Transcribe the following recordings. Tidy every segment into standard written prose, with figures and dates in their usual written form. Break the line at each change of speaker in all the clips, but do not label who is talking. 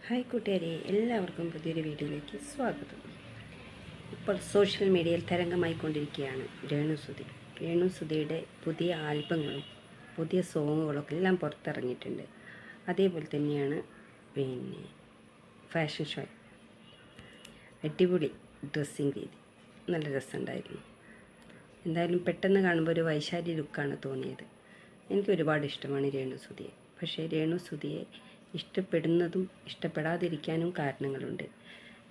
Hi കൂട്ടുകാരെ, എല്ലാവർക്കും പുതിയൊരു വീഡിയോയിലേക്ക് സ്വാഗതം. ഇപ്പോൾ സോഷ്യൽ മീഡിയയിൽ തരംഗമായിക്കൊണ്ടിരിക്കുകയാണ് രേണുസുധിയുടെ പുതിയ ആൽബങ്ങളും പുതിയ സോങ്ങുകളൊക്കെ എല്ലാം പുറത്തിറങ്ങിയിട്ടുണ്ട്. അതേപോലെ തന്നെയാണ് ഫാഷൻ ഷോ, അടിപൊളി ഡ്രസ്സിങ് രീതി, നല്ല രസമുണ്ടായിരുന്നു. എന്തായാലും പെട്ടെന്ന് കാണുമ്പോൾ ഒരു വൈശാലി ലുക്കാണ് തോന്നിയത്. എനിക്ക് ഒരുപാട് ഇഷ്ടമാണ് രേണുസുധിയെ. പക്ഷേ രേണുസുധിയെ ഇഷ്ടപ്പെടുന്നതും ഇഷ്ടപ്പെടാതിരിക്കാനും കാരണങ്ങളുണ്ട്.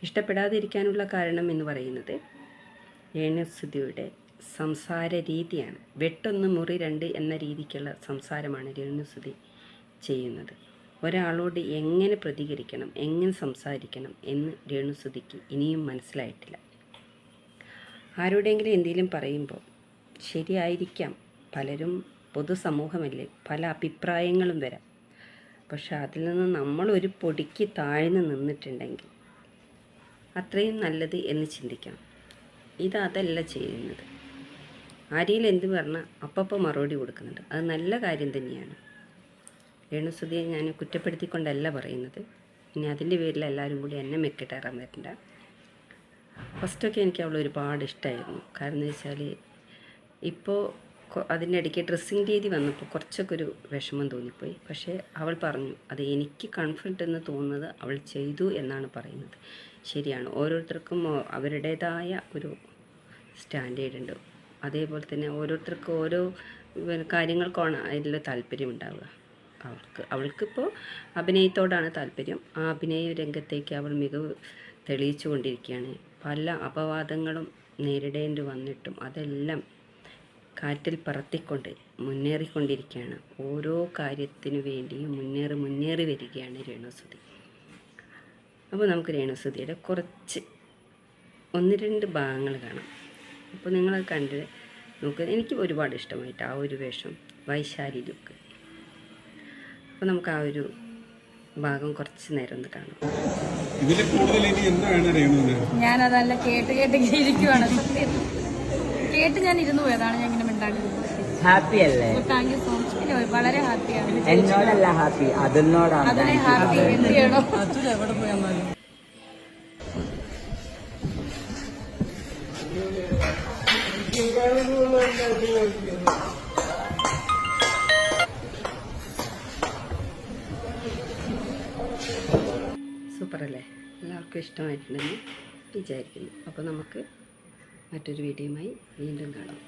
ഇഷ്ടപ്പെടാതിരിക്കാനുള്ള കാരണം എന്ന് പറയുന്നത് രേണുസുധിയുടെ സംസാര രീതിയാണ്. വെട്ടൊന്ന് മുറി രണ്ട് എന്ന രീതിക്കുള്ള സംസാരമാണ് രേണുസുധി ചെയ്യുന്നത്. ഒരാളോട് എങ്ങനെ പ്രതികരിക്കണം, എങ്ങനെ സംസാരിക്കണം എന്ന് രേണുസുധിക്ക് ഇനിയും മനസ്സിലായിട്ടില്ല. ആരോടെങ്കിലും എന്തെങ്കിലും പറയുമ്പോൾ ശരിയായിരിക്കാം, പലരും പൊതുസമൂഹമല്ലേ, പല അഭിപ്രായങ്ങളും വരാം. പക്ഷെ അതിൽ നിന്ന് നമ്മളൊരു പൊടിക്ക് താഴ്ന്നു നിന്നിട്ടുണ്ടെങ്കിൽ അത്രയും നല്ലത് എന്ന് ചിന്തിക്കണം. അതല്ല ചെയ്യുന്നത്. ആരെയും എന്ത് പറഞ്ഞാൽ അപ്പം മറുപടി കൊടുക്കുന്നുണ്ട്. അത് നല്ല കാര്യം തന്നെയാണ്. രേണുസുധിയെ ഞാൻ കുറ്റപ്പെടുത്തിക്കൊണ്ടല്ല പറയുന്നത്. ഇനി അതിൻ്റെ പേരിൽ എല്ലാവരും കൂടി എന്നെ മെക്കിട്ടേറാൻ വരണ്ട. ഫസ്റ്റൊക്കെ എനിക്ക് അവൾ ഒരുപാട് ഇഷ്ടമായിരുന്നു. കാരണം എന്ന് വെച്ചാൽ ഇപ്പോൾ അതിൻ്റെ ഇടയ്ക്ക് ഡ്രസ്സിങ് രീതി വന്നപ്പോൾ കുറച്ചൊക്കെ ഒരു വിഷമം തോന്നിപ്പോയി. പക്ഷേ അവൾ പറഞ്ഞു, അത് എനിക്ക് കംഫർട്ട് എന്ന് തോന്നുന്നത് അവൾ ചെയ്തു എന്നാണ് പറയുന്നത്. ശരിയാണ്, ഓരോരുത്തർക്കും അവരുടേതായ ഒരു സ്റ്റാൻഡേർഡ് ഉണ്ട്. അതേപോലെ തന്നെ ഓരോരുത്തർക്കും ഓരോ കാര്യങ്ങൾക്കാണ് അതിൽ താല്പര്യമുണ്ടാവുക. അവൾക്കിപ്പോൾ അഭിനയത്തോടാണ് താല്പര്യം. ആ അഭിനയ രംഗത്തേക്ക് അവൾ മികവ് തെളിയിച്ചു കൊണ്ടിരിക്കുകയാണ്. പല അപവാദങ്ങളും നേരിടേണ്ടി വന്നിട്ടും അതെല്ലാം കാറ്റിൽ പറത്തിക്കൊണ്ട് മുന്നേറിക്കൊണ്ടിരിക്കുകയാണ്. ഓരോ കാര്യത്തിനു വേണ്ടിയും മുന്നേറി വരികയാണ് രേണുസുധി. അപ്പോൾ നമുക്ക് രേണുസുധിയുടെ കുറച്ച് 1-2 ഭാഗങ്ങൾ കാണാം. അപ്പോൾ നിങ്ങളത് കണ്ട് നോക്കുക. എനിക്ക് ഒരുപാട് ഇഷ്ടമായിട്ട് ആ ഒരു വേഷം, വൈശാലി ലുക്ക്. അപ്പോൾ നമുക്ക് ആ ഒരു ഭാഗം കുറച്ച് നേരം ഒന്ന് കാണാം.
ഞാനതല്ല കേട്ട് ഇരിക്കുവാണ്. കേട്ട് ഞാൻ ഇരുന്നു പോയതാണ്. ഞാൻ ഇങ്ങനെ മിണ്ടാക്കുന്നത്.
ഹാപ്പി അല്ലേ?
Thank you so much. പിന്നെ വളരെ ഹാപ്പിയാണ്.
എന്നോടല്ല ഹാപ്പി, അതിനോടാണ്.
അതിനെ ഹാപ്പി എന്ത് ചെയ്യണോ?
എവിടെ പോയാലും
സൂപ്പറല്ലേ? എല്ലാവർക്കും ഇഷ്ടമായിട്ടുണ്ടെന്ന് വിചാരിക്കുന്നു. അപ്പോൾ നമുക്ക് മറ്റൊരു വീഡിയോയുമായി വീണ്ടും കാണാം.